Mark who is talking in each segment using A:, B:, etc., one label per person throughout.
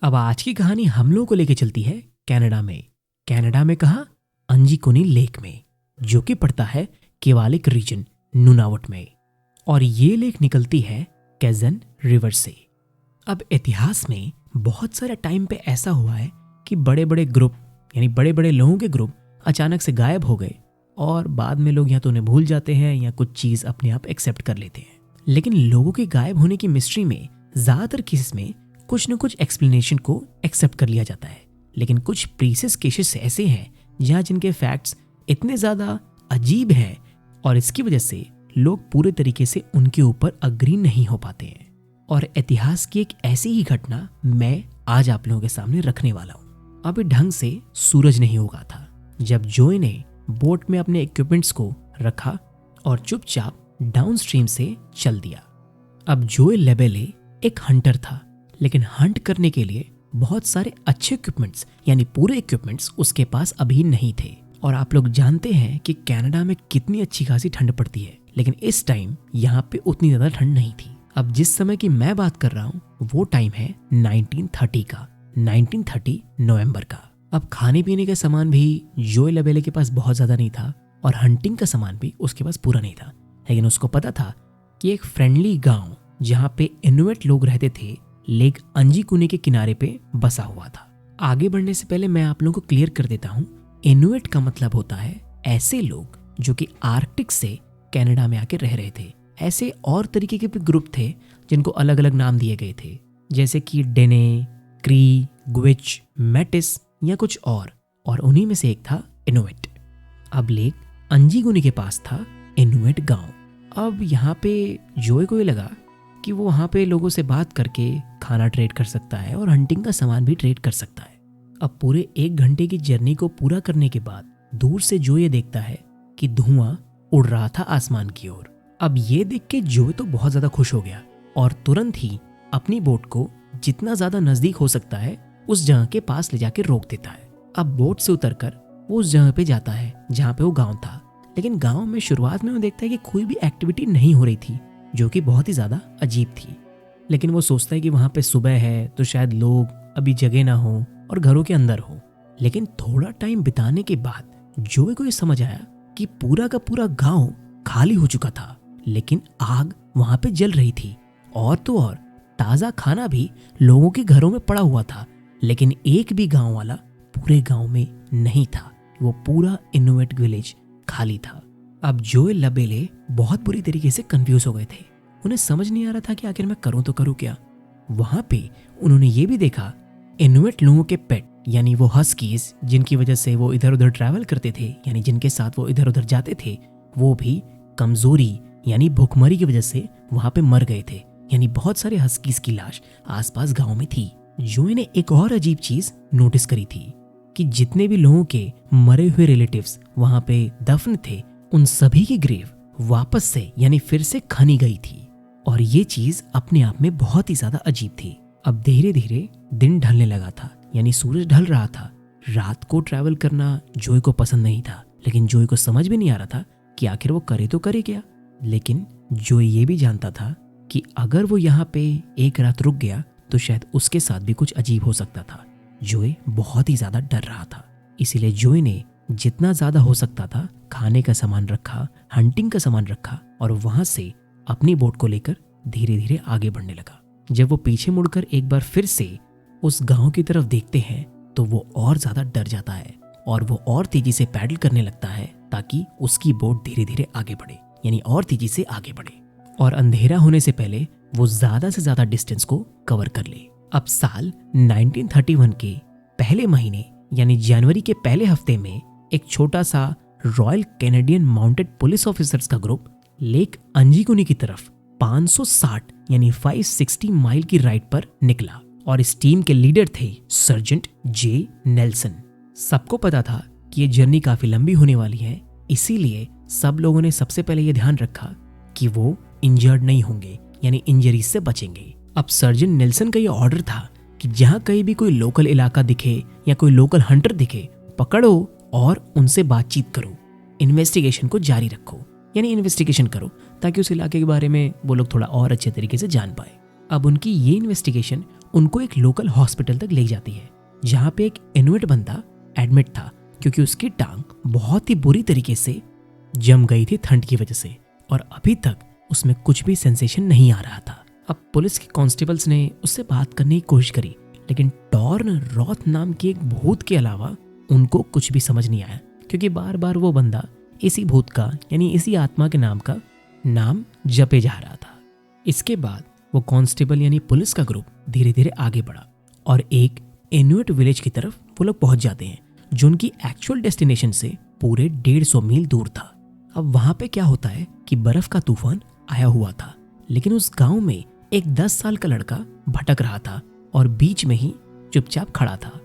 A: अब आज की कहानी हम लोगों को लेके चलती है कनाडा में। कनाडा में कहाँ? अंजीकोनी लेक में, जो कि पड़ता है केवालिक रीजन नूनावट में। और ये लेक निकलती है कैजन रिवर से। अब इतिहास में बहुत सारे टाइम पे ऐसा हुआ है कि बड़े बड़े ग्रुप यानी बड़े बड़े लोगों के ग्रुप अचानक से गायब हो गए और बाद में लोग या तो उन्हें भूल जाते हैं या कुछ चीज़ अपने आप एक्सेप्ट कर लेते हैं। लेकिन लोगों के गायब होने की मिस्ट्री में ज़्यादातर केसेस में कुछ न कुछ एक्सप्लेनेशन को एक्सेप्ट कर लिया जाता है। लेकिन कुछ प्रीसियस केसेस ऐसे हैं जहाँ जिनके फैक्ट्स इतने ज़्यादा अजीब हैं और इसकी वजह से लोग पूरे तरीके से उनके ऊपर अग्री नहीं हो पाते हैं। और इतिहास की एक ऐसी ही घटना मैं आज आप लोगों के सामने रखने वाला हूँ। अभी ढंग से सूरज नहीं उगा था जब जोए ने बोट में अपने इक्विपमेंट्स को रखा और चुपचाप डाउनस्ट्रीम से चल दिया। अब जोए लेबेले एक हंटर था, लेकिन हंट करने के लिए बहुत सारे अच्छे इक्विपमेंट्स यानी पूरे इक्विपमेंट्स उसके पास अभी नहीं थे। और आप लोग जानते हैं कि कनाडा में कितनी अच्छी खासी ठंड पड़ती है, लेकिन इस टाइम यहाँ पे उतनी ज़्यादा ठंड नहीं थी। अब जिस समय की मैं बात कर रहा हूँ वो टाइम है 1930 का, 1930 नवंबर का। अब खाने पीने का सामान भी जोए लेबेले के पास बहुत ज़्यादा नहीं था और हंटिंग का सामान भी उसके पास पूरा नहीं था। लेकिन उसको पता था कि एक फ्रेंडली गांव जहाँ पे इनुइट लोग रहते थे लेक अंजीकोनी के किनारे पे बसा हुआ था। आगे बढ़ने से पहले मैं आप लोगों को क्लियर कर देता हूँ, इनुइट का मतलब होता है ऐसे लोग जो कि आर्कटिक से कनाडा में आके रह रहे थे। ऐसे और तरीके के भी ग्रुप थे जिनको अलग अलग नाम दिए गए थे, जैसे कि डेने, क्री, ग्विच, मेटिस या कुछ और उन्हीं में से एक था इनुइट। अब लेक अंजीकोनी के पास था इनुइट गांव। अब यहाँ पे जोए को ये लगा कि वो वहाँ पे लोगों से बात करके खाना ट्रेड कर सकता है और हंटिंग का सामान भी ट्रेड कर सकता है। अब पूरे 1 घंटे की जर्नी को पूरा करने के बाद दूर से जो ये देखता है कि धुआं उड़ रहा था आसमान की ओर। अब ये देख के जोए तो बहुत ज्यादा खुश हो गया और तुरंत ही अपनी बोट को जितना ज्यादा नजदीक हो सकता है उस जगह के पास ले जाके रोक देता है। अब बोट से उतरकर वो उस जगह पे जाता है जहाँ पे वो गाँव था। लेकिन गाँव में शुरुआत में वो देखता है कि कोई भी एक्टिविटी नहीं हो रही थी, जो कि बहुत ही ज्यादा अजीब थी। लेकिन वो सोचता है कि वहाँ पे सुबह है तो शायद लोग अभी जगे ना हो और घरों के अंदर हो। लेकिन थोड़ा टाइम बिताने के बाद जोए को ये समझ आया कि पूरा का पूरा गांव खाली हो चुका था, लेकिन आग वहाँ पे जल रही थी और तो और ताज़ा खाना भी लोगों के घरों में पड़ा हुआ था। लेकिन एक भी गांव वाला पूरे गांव में नहीं था। वो पूरा इनुइट विलेज खाली था। अब जोए लेबेले बहुत बुरी तरीके से कंफ्यूज हो गए थे। उन्हें समझ नहीं आ रहा था कि आखिर मैं करूं तो करूं क्या। वहां पे उन्होंने ये भी देखा इनुइट लोगों के पेट यानी वो हस्कीज जिनकी वजह से वो इधर उधर ट्रैवल करते थे, यानी जिनके साथ वो इधर उधर जाते थे, वो भी कमजोरी यानी भूखमरी की वजह से वहां पे मर गए थे। यानी बहुत सारे हस्कीज की लाश आसपास गांव में थी। जोए ने एक और अजीब चीज नोटिस करी थी कि जितने भी लोगों के मरे हुए रिलेटिव्स वहां पे दफन थे, उन सभी की ग्रेव वापस से यानी फिर से खनी गई थी। और ये चीज अपने आप में बहुत ही ज्यादा अजीब थी। अब धीरे धीरे दिन ढलने लगा था, यानी सूरज ढल रहा था। रात को ट्रैवल करना जोए को पसंद नहीं था, लेकिन जोए को समझ भी नहीं आ रहा था कि आखिर वो करे तो करे क्या। लेकिन जोए ये भी जानता था कि अगर वो यहाँ पे एक रात रुक गया तो शायद उसके साथ भी कुछ अजीब हो सकता था। जोए बहुत ही ज्यादा डर रहा था, इसीलिए जोए ने जितना ज्यादा हो सकता था खाने का सामान रखा, हंटिंग का सामान रखा और वहां से अपनी बोट को लेकर धीरे धीरे आगे बढ़ने लगा। जब वो पीछे मुड़कर एक बार फिर से उस गांव की तरफ देखते हैं तो वो और ज्यादा डर जाता है और वो और तेजी से पैडल करने लगता है ताकि उसकी बोट धीरे धीरे आगे बढ़े, यानी और तेजी से आगे बढ़े और अंधेरा होने से पहले वो ज्यादा से ज्यादा डिस्टेंस को कवर कर ले। अब साल 1931 के पहले महीने यानी जनवरी के पहले हफ्ते में एक छोटा सा royal Canadian mounted police officers का ग्रुप लेक अंजीकोनी की तरफ 560 यानी 560 माइल की राइड पर निकला और इस टीम के लीडर थे सर्जेंट जे नेल्सन। सबको पता था कि ये जर्नी काफी लंबी होने वाली है, इसीलिए सब लोगों ने सबसे पहले ये ध्यान रखा कि वो इंजर्ड नहीं होंगे, यानी इंजरीज से बचेंगे। अब सर्जेंट नेल्सन का ये ऑर्डर था कि जहां कहीं भी कोई लोकल इलाका दिखे या कोई लोकल हंटर दिखे, पकड़ो और उनसे बातचीत करो, इन्वेस्टिगेशन को जारी रखो, यानी इन्वेस्टिगेशन करो ताकि उस इलाके के बारे में वो लोग थोड़ा और अच्छे तरीके से जान पाए। अब उनकी ये इन्वेस्टिगेशन उनको एक लोकल हॉस्पिटल तक ले जाती है, जहाँ पे एक इनुइट बंदा एडमिट था क्योंकि उसकी टांग बहुत ही बुरी तरीके से जम गई थी ठंड की वजह से, और अभी तक उसमें कुछ भी सेंसेशन नहीं आ रहा था। अब पुलिस के कांस्टेबल्स ने उससे बात करने की कोशिश करी, लेकिन टॉर्न रॉथ नाम के एक भूत के अलावा उनको कुछ भी समझ नहीं आया, क्योंकि बार बार वो बंदा इसी भूत का यानी इसी आत्मा के नाम का नाम जपे जा रहा था। इसके बाद वो कांस्टेबल यानी पुलिस का ग्रुप धीरे धीरे आगे बढ़ा और एक इनुइट विलेज की तरफ वो लोग पहुंच जाते हैं, जो उनकी एक्चुअल डेस्टिनेशन से पूरे 150 मील दूर था। अब वहां पे क्या होता है कि बर्फ का तूफान आया हुआ था, लेकिन उस गांव में एक 10 साल का लड़का भटक रहा था और बीच में ही चुपचाप खड़ा था।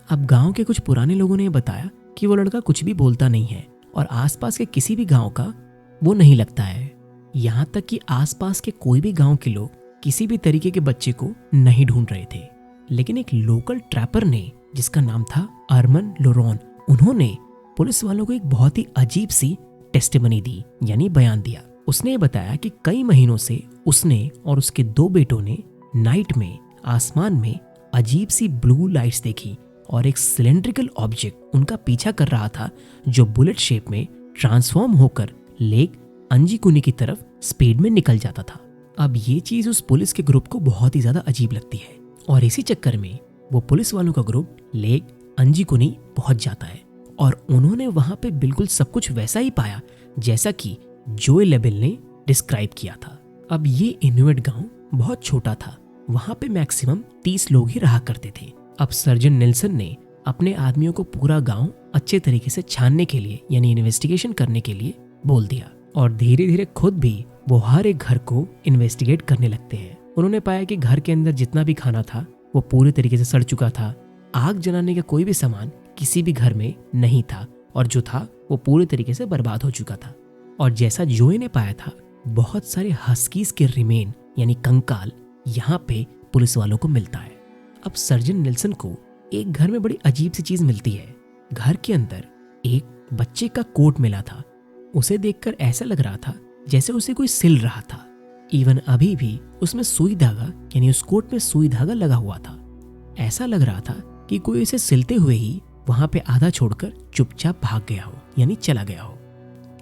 A: अब गांव के कुछ पुराने लोगों ने बताया कि वो लड़का कुछ भी बोलता नहीं है और आसपास के किसी भी गांव का वो नहीं लगता है। यहाँ तक कि आसपास के कोई भी गांव के लोग किसी भी तरीके के बच्चे को नहीं ढूंढ रहे थे, लेकिन एक लोकल ट्रैपर ने, जिसका नाम था अरमन लोरोन, उन्होंने पुलिस वालों को एक बहुत ही अजीब सी टेस्टिमनी दी यानी बयान दिया। उसने बताया कि कई महीनों से उसने और उसके 2 बेटों ने नाइट में आसमान में अजीब सी ब्लू लाइट्स देखी और एक सिलेंड्रिकल ऑब्जेक्ट उनका पीछा कर रहा था, जो बुलेट शेप में ट्रांसफॉर्म होकर लेक अंजीकुनी की तरफ स्पीड में निकल जाता था। अब ये चीज उस पुलिस के ग्रुप को बहुत ही ज्यादा अजीब लगती है और इसी चक्कर में वो पुलिस वालों का ग्रुप लेक अंजीकुनी पहुंच जाता है और उन्होंने वहां पे बिल्कुल सब कुछ वैसा ही पाया जैसा कि जोए लेबेल ने डिस्क्राइब किया था। अब ये इनुइट गांव बहुत छोटा था, वहां पे मैक्सिमम 30 लोग ही रहा करते थे। अब सर्जन नेल्सन ने अपने आदमियों को पूरा गांव अच्छे तरीके से छानने के लिए यानी इन्वेस्टिगेशन करने के लिए बोल दिया और धीरे धीरे खुद भी वो हर एक घर को इन्वेस्टिगेट करने लगते हैं। उन्होंने पाया कि घर के अंदर जितना भी खाना था वो पूरे तरीके से सड़ चुका था, आग जलाने का कोई भी सामान किसी भी घर में नहीं था और जो था वो पूरे तरीके से बर्बाद हो चुका था। और जैसा जोए ने पाया था, बहुत सारे हस्कीज के रिमेन यानी कंकाल यहाँ पे पुलिस वालों को मिलता है। अब सर्जन नेल्सन को एक घर में बड़ी अजीब सी चीज मिलती है। घर के अंदर एक बच्चे का कोट मिला था। उसे देखकर ऐसा लग रहा था जैसे उसे कोई सिल रहा था। इवन अभी भी उसमें सुई धागा यानी उस कोट में सुई धागा लगा हुआ था। ऐसा लग रहा था कि कोई इसे सिलते हुए ही वहां पे आधा छोड़कर चुपचाप भाग गया हो यानी चला गया हो।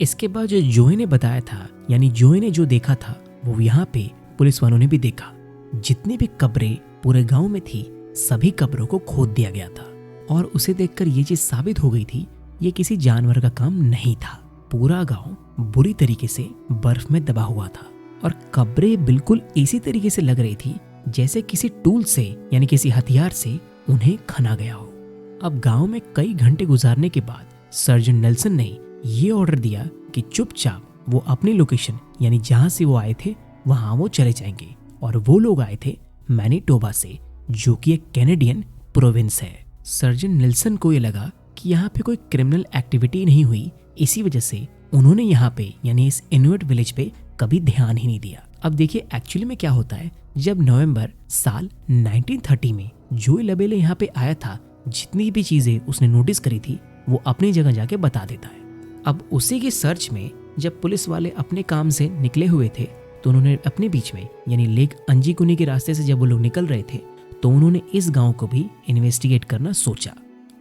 A: इसके बाद जो जोए ने बताया था यानी जोए ने जो देखा था वो यहाँ पे पुलिस वालों ने भी देखा। जितनी भी कब्रें पूरे गांव में थी सभी कब्रों को खोद दिया गया था और उसे देखकर ये चीज साबित हो गई थी ये किसी जानवर का काम नहीं था। पूरा गांव बुरी तरीके से बर्फ में दबा हुआ था और कब्रें बिल्कुल इसी तरीके से लग रही थी जैसे किसी टूल से यानी किसी हथियार से उन्हें खना गया हो। अब गांव में कई घंटे गुजारने के बाद सर्जन नेल्सन ने ये ऑर्डर दिया कि चुपचाप वो अपनी लोकेशन यानी जहां से वो आए थे वहां वो चले जाएंगे और वो लोग आए थे मैनिटोबा से, जो कि एक कैनेडियन प्रोविंस है। सर्जन नेल्सन को ये लगा कि यहाँ पे कोई क्रिमिनल एक्टिविटी नहीं हुई, इसी वजह से उन्होंने यहाँ पे यानी इस इनुइट विलेज पे कभी ध्यान ही नहीं दिया। अब देखिए एक्चुअली में क्या होता है, जब नवंबर साल 1930 में जोए लेबेले यहाँ पे आया था, जितनी भी चीजें उसने नोटिस करी थी वो अपनी जगह जाके बता देता है। अब उसी की सर्च में जब पुलिस वाले अपने काम से निकले हुए थे तो उन्होंने अपने बीच में यानी लेक अंजीकुनी के रास्ते से जब वो लोग निकल रहे थे तो उन्होंने इस गांव को भी इन्वेस्टिगेट करना सोचा।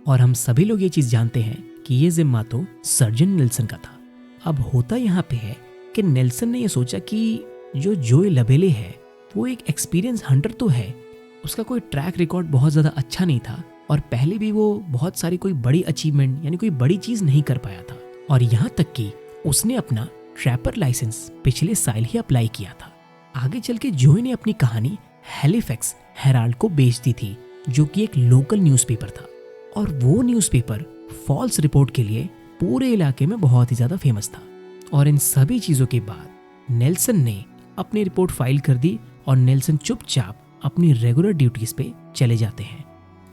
A: और हम सभी लोग ये चीज जानते हैं कि ये जिम्मा तो सर्जन नेल्सन का था। अब होता यहाँ पे है कि नेल्सन ने ये सोचा कि जो जोए लेबेले है वो एक एक्सपीरियंस हंटर तो है, उसका कोई ट्रैक रिकॉर्ड बहुत ज्यादा अच्छा नहीं था और पहले भी वो बहुत सारी कोई बड़ी अचीवमेंट यानी कोई बड़ी चीज नहीं कर पाया था। और यहाँ तक कि उसने अपना ट्रैपर लाइसेंस पिछले साल ही अप्लाई किया था। आगे चल के जोए ने अपनी कहानी हैलिफैक्स हेराल्ड को बेच दी थी, जो कि एक लोकल न्यूज़पेपर था और वो न्यूज़पेपर फॉल्स रिपोर्ट के लिए पूरे इलाके में बहुत ही ज्यादा फेमस था। और इन सभी चीजों के बाद नेल्सन ने अपनी रिपोर्ट फाइल कर दी और नेल्सन चुपचाप अपनी रेगुलर ड्यूटीज पे चले जाते हैं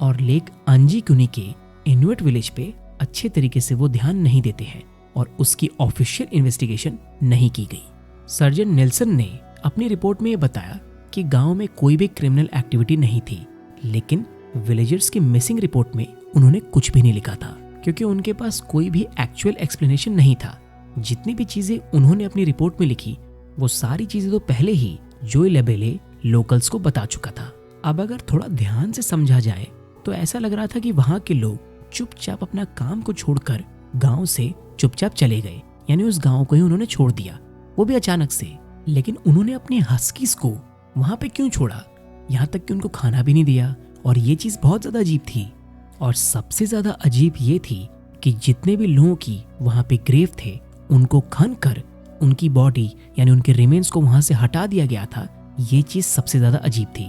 A: और लेक अंजीकुनी के इनुइट विलेज पे अच्छे तरीके से वो ध्यान नहीं देते हैं और उसकी ऑफिशियल इन्वेस्टिगेशन नहीं की गई। सर्जन नेल्सन ने अपनी रिपोर्ट में ये बताया कि गांव में कोई भी क्रिमिनल एक्टिविटी नहीं थी, लेकिन विलेजर्स की मिसिंग रिपोर्ट में उन्होंने कुछ भी नहीं लिखा था क्योंकि उनके पास कोई भी एक्चुअल एक्सप्लेनेशन नहीं था। जितनी भी चीजें उन्होंने अपनी रिपोर्ट में लिखी वो सारी चीजें तो पहले ही जोए लेबेले लोकल्स को बता चुका था। अब अगर थोड़ा ध्यान से समझा जाए तो ऐसा लग रहा था कि वहां के लोग चुपचाप अपना काम को छोड़कर गांव से चुपचाप चले गए, यानी उस गांव को ही उन्होंने छोड़ दिया, वो भी अचानक से। लेकिन उन्होंने अपने हस्कीज को वहां पे क्यों छोड़ा, यहाँ तक कि उनको खाना भी नहीं दिया, और ये चीज बहुत ज्यादा अजीब थी। और सबसे ज्यादा अजीब ये थी कि जितने भी लोगों की वहां पे ग्रेव थे उनको खन कर उनकी बॉडी यानी उनके रिमेन्स को वहां से हटा दिया गया था। ये चीज सबसे ज्यादा अजीब थी।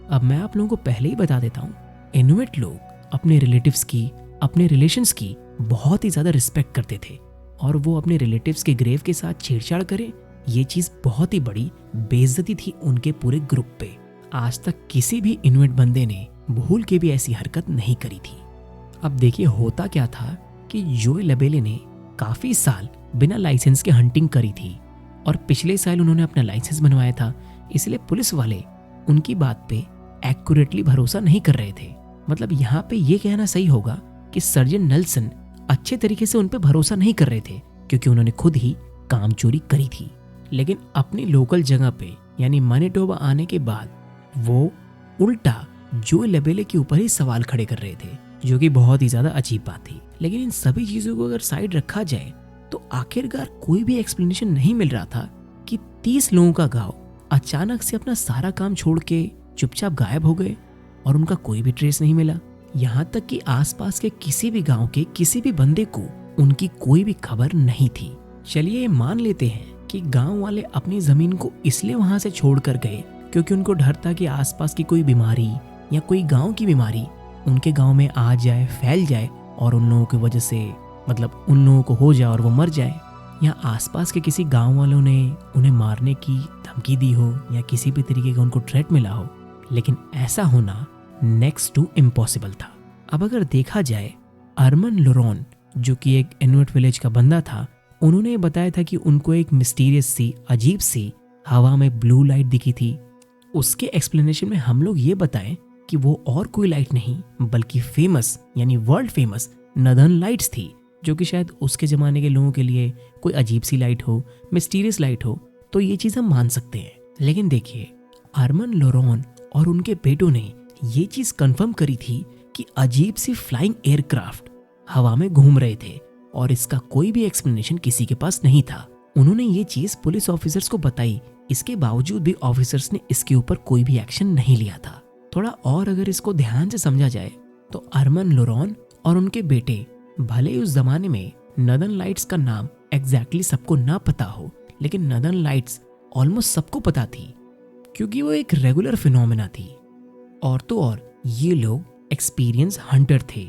A: अब मैं आप लोगों को पहले ही बता देता हूँ, इनुइट लोग अपने रिलेटिव्स की, अपने रिलेशंस की बहुत ही ज्यादा रिस्पेक्ट करते थे, और वो अपने रिलेटिव्स के ग्रेव के साथ छेड़छाड़ करें, ये चीज बहुत ही बड़ी बेइज्जती थी उनके पूरे ग्रुप पे। आज तक किसी भी इनुइट बंदे ने भूल के भी ऐसी हरकत नहीं करी थी। अब देखिए होता क्या था कि जोए लेबेले ने काफी साल बिना लाइसेंस के हंटिंग करी थी, और पिछले साल उन्होंने अपना लाइसेंस बनवाया था, इसलिए पुलिस वाले उनकी बात पे एक्यूरेटली भरोसा नहीं कर रहे थे। मतलब यहाँ पे ये कहना सही होगा कि सर्जन नेल्सन अच्छे तरीके से उन पे भरोसा नहीं कर रहे थे, क्योंकि उन्होंने खुद ही काम चोरी करी थी। लेकिन अपनी लोकल जगह पे यानी मैनिटोबा आने के बाद वो उल्टा जोए लेबेले के ऊपर ही सवाल खड़े कर रहे थे, जो कि बहुत ही ज्यादा अजीब बात थी। लेकिन इन सभी चीजों को अगर साइड रखा जाए तो आखिरकार कोई भी एक्सप्लेनेशन नहीं मिल रहा था कि 30 लोगों का गांव अचानक से अपना सारा काम छोड़ के चुपचाप गायब हो गए और उनका कोई भी ट्रेस नहीं मिला। यहाँ तक कि आसपास के किसी भी गांव के किसी भी बंदे को उनकी कोई भी खबर नहीं थी। चलिए ये मान लेते हैं कि गांव वाले अपनी जमीन को इसलिए वहां से छोड़ कर गए क्योंकि उनको डर था कि आसपास की कोई बीमारी या कोई गांव की बीमारी उनके गांव में आ जाए, फैल जाए, और उन लोगों की वजह से मतलब उन लोगों को हो जाए और वो मर जाए, या आसपास के किसी गांव वालों ने उन्हें मारने की धमकी दी हो या किसी भी तरीके का उनको थ्रेट मिला हो। लेकिन ऐसा होना नेक्स्ट टू इम्पॉसिबल था। अब अगर देखा जाए, अरमन लोरोन जो कि एक इनुइट विलेज का बंदा था, उन्होंने बताया था कि उनको एक मिस्टीरियस सी, अजीब सी हवा में ब्लू लाइट दिखी थी। उसके एक्सप्लेनेशन में हम लोग ये बताएं कि वो और कोई लाइट नहीं बल्कि फेमस यानी वर्ल्ड फेमस नदर्न लाइट्स थी, जो कि शायद उसके ज़माने के लोगों के लिए कोई अजीब सी लाइट हो, मिस्टीरियस लाइट हो, तो ये चीज़ हम मान सकते हैं। लेकिन देखिए, अरमन लोरोन और उनके बेटों ने ये चीज़ कंफर्म करी थी कि अजीब सी फ्लाइंग एयरक्राफ्ट हवा में घूम रहे थे, और इसका कोई भी एक्सप्लेनेशन किसी के पास नहीं था। उन्होंने ये चीज़ पुलिस ऑफिसर्स को बताई, इसके बावजूद भी ऑफिसर्स ने इसके ऊपर कोई भी एक्शन नहीं लिया था। थोड़ा और अगर इसको ध्यान से समझा जाए तो अरमन लोरोन और उनके बेटे भले ही उस जमाने में नदर्न लाइट्स का नाम एग्जैक्टली सबको ना पता हो, लेकिन नदर्न लाइट्स ऑलमोस्ट सबको पता थी क्योंकि वो एक रेगुलर फिनोमेना थी। और तो और ये लोग एक्सपीरियंस हंटर थे,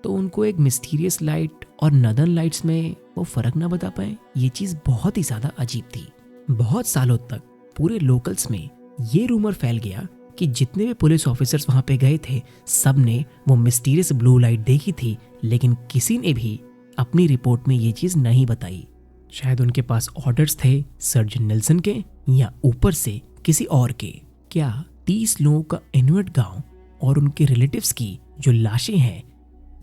A: तो उनको एक मिस्टीरियस लाइट और नदर्न लाइट्स में वो फर्क ना बता पाए, ये चीज़ बहुत ही ज़्यादा अजीब थी। बहुत सालों तक पूरे लोकल्स में ये रूमर फैल गया कि जितने भी पुलिस ऑफिसर्स वहां पे गए थे सब ने वो मिस्टीरियस ब्लू लाइट देखी थी, लेकिन किसी ने भी अपनी रिपोर्ट में ये चीज़ नहीं बताई। शायद उनके पास ऑर्डर्स थे सर्जन नेल्सन के या ऊपर से किसी और के। क्या 30 लोगों का इनुइट गांव और उनके रिलेटिव्स की जो लाशें हैं,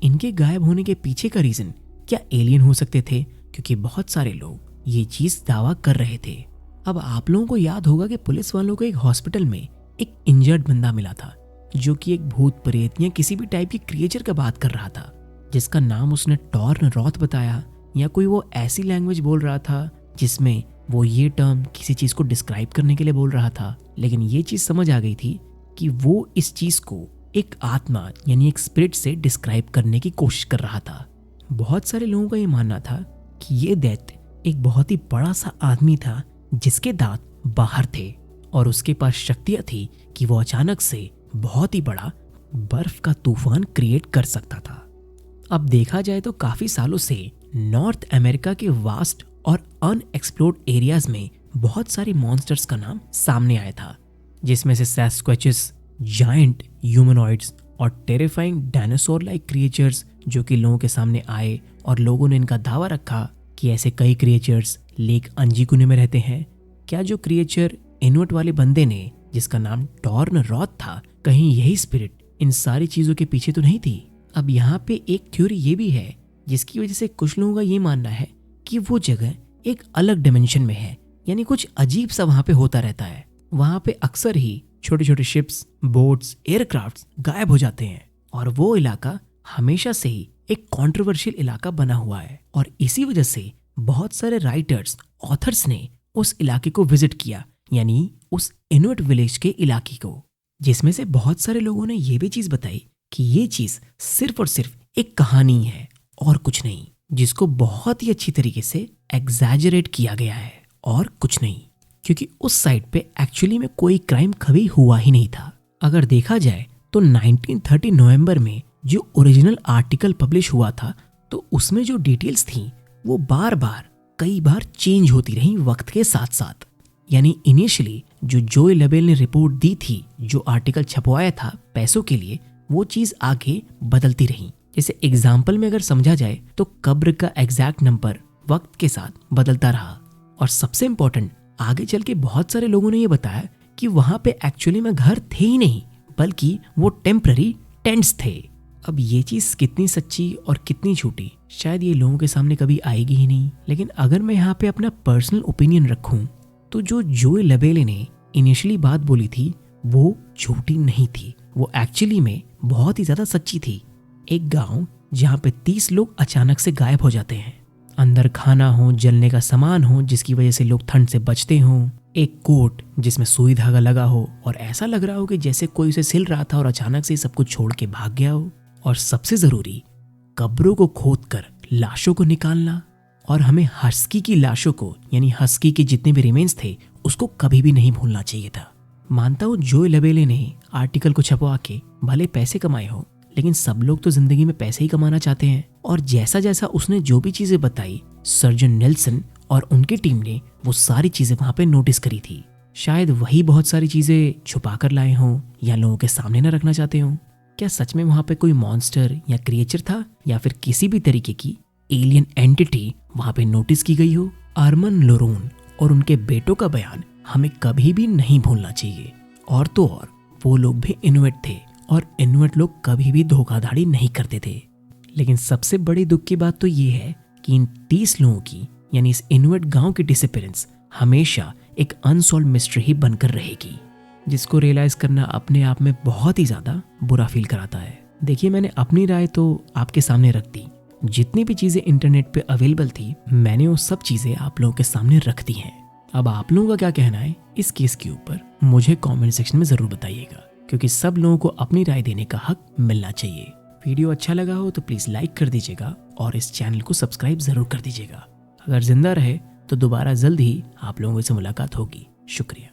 A: इनके गायब होने के पीछे का रीजन क्या एलियन हो सकते थे? क्योंकि बहुत सारे लोग ये चीज दावा कर रहे थे। अब आप लोगों को याद होगा कि पुलिस वालों को एक हॉस्पिटल में एक इंजर्ड बंदा मिला था, जो कि एक भूत प्रेत या किसी भी टाइप की क्रिएचर का बात कर रहा था, जिसका नाम उसने टॉर्न रॉथ बताया, या कोई वो ऐसी लैंग्वेज बोल रहा था जिसमें वो ये टर्म किसी चीज को डिस्क्राइब करने के लिए बोल रहा था। लेकिन ये चीज समझ आ गई थी कि वो इस चीज को एक आत्मा यानी एक स्पिरिट से डिस्क्राइब करने की कोशिश कर रहा था। बहुत सारे लोगों का ये मानना था कि ये दैत्य एक बहुत ही बड़ा सा आदमी था जिसके दांत बाहर थे और उसके पास शक्तियां थी कि वो अचानक से बहुत ही बड़ा बर्फ का तूफान क्रिएट कर सकता था। अब देखा जाए तो काफी सालों से नॉर्थ अमेरिका के वास्ट और अनएक्सप्लोर्ड एरियाज में बहुत सारे मॉन्स्टर्स का नाम सामने आया था, जिसमें से सैस्क्वेचेस, जायंट ह्यूमनॉइड्स और टेरिफाइंग डायनासोर लाइक क्रिएचर्स जो कि लोगों के सामने आए, और लोगों ने इनका दावा रखा कि ऐसे कई क्रिएचर्स लेक अंजीकुने में रहते हैं। क्या जो क्रिएचर इनुइट वाले बंदे ने जिसका नाम टॉर्न रॉथ था, कहीं यही स्पिरिट इन सारी चीजों के पीछे तो नहीं थी? अब यहाँ पे एक थ्योरी ये भी है जिसकी वजह से कुछ लोगों का ये मानना है कि वो जगह एक अलग डिमेंशन में है, यानी कुछ अजीब सा वहाँ पे होता रहता है। वहाँ पे अक्सर ही छोटे छोटे शिप्स, बोट्स, एयरक्राफ्ट्स गायब हो जाते हैं और वो इलाका हमेशा से ही एक कंट्रोवर्शियल इलाका बना हुआ है। और इसी वजह से बहुत सारे राइटर्स, ऑथर्स ने उस इलाके को विजिट किया, यानी उस इनुइट विलेज के इलाके को, जिसमें से बहुत सारे लोगों ने ये भी चीज बताई कि ये चीज सिर्फ और सिर्फ एक कहानी है और कुछ नहीं, जिसको बहुत ही अच्छी तरीके से एग्जैजरेट किया गया है और कुछ नहीं, क्योंकि उस साइड पे एक्चुअली में कोई क्राइम कभी हुआ ही नहीं था। अगर देखा जाए तो 1930 नवंबर में जो ओरिजिनल आर्टिकल पब्लिश हुआ था, तो उसमें जो डिटेल्स थी वो बार बार कई बार चेंज होती रही वक्त के साथ साथ। यानी इनिशियली जो जोए लबेल ने रिपोर्ट दी थी, जो आर्टिकल छपवाया था पैसों के लिए, वो चीज आगे बदलती रही। जैसे एग्जाम्पल में अगर समझा जाए तो कब्र का एग्जैक्ट नंबर वक्त के साथ बदलता रहा। और सबसे इम्पोर्टेंट, आगे चल के बहुत सारे लोगों ने ये बताया कि वहां पे एक्चुअली में घर थे ही नहीं, बल्कि वो टेम्पररी टेंट्स थे। अब ये चीज कितनी सच्ची और कितनी झूठी शायद ये लोगों के सामने कभी आएगी ही नहीं, लेकिन अगर मैं यहाँ पे अपना पर्सनल ओपिनियन रखूं तो जो जोए लबेले ने इनिशियली बात बोली थी वो झूठी नहीं थी, वो एक्चुअली में बहुत ही ज्यादा सच्ची थी। एक गांव जहाँ पे 30 लोग अचानक से गायब हो जाते हैं, अंदर खाना हो, जलने का सामान हो जिसकी वजह से लोग ठंड से बचते हों, एक कोट जिसमें सुई धागा लगा हो और ऐसा लग रहा हो कि जैसे कोई उसे सिल रहा था और अचानक से सब कुछ छोड़ के भाग गया हो, और सबसे जरूरी कब्रों को खोदकर लाशों को निकालना। और हमें हस्की की लाशों को, यानी हस्की के जितने भी रिमेन्स थे, उसको कभी भी नहीं भूलना चाहिए था। मानता हूँ जोए लबेले ने आर्टिकल को छपवा के भले पैसे कमाए हो, लेकिन सब लोग तो जिंदगी में पैसे ही कमाना चाहते हैं। और जैसा जैसा उसने जो भी चीजें बताई, सर्जन नेल्सन और उनकी टीम ने वो सारी चीजें वहां पे नोटिस करी थी। शायद वही बहुत सारी चीजें छुपा कर लाए हों या लोगों के सामने न रखना चाहते हों। क्या सच में वहां पे कोई मॉन्स्टर या क्रिएचर था, या फिर किसी भी तरीके की एलियन एंटिटी वहां पे नोटिस की गई हो? अरमन लोरोन और उनके बेटों का बयान हमें कभी भी नहीं भूलना चाहिए। और तो और वो लोग भी इनुइट थे, और इनुइट लोग कभी भी धोखाधड़ी नहीं करते थे। लेकिन सबसे बड़ी दुख की बात तो ये है कि इन 30 लोगों की, यानी इस इनुइट गांव की डिसअपीयरेंस हमेशा एक अनसॉल्व मिस्ट्री ही बनकर रहेगी, जिसको रियलाइज करना अपने आप में बहुत ही ज्यादा बुरा फील कराता है। देखिए, मैंने अपनी राय तो आपके सामने रख दी। जितनी भी चीजें इंटरनेट पे अवेलेबल थी, मैंने वो सब चीजें आप लोगों के सामने रख दी हैं। अब आप लोगों का क्या कहना है इस केस के ऊपर, मुझे कमेंट सेक्शन में जरूर बताइएगा, क्योंकि सब लोगों को अपनी राय देने का हक मिलना चाहिए। वीडियो अच्छा लगा हो तो प्लीज लाइक कर दीजिएगा और इस चैनल को सब्सक्राइब जरूर कर दीजिएगा। अगर जिंदा रहे तो दोबारा जल्द ही आप लोगों से मुलाकात होगी। शुक्रिया।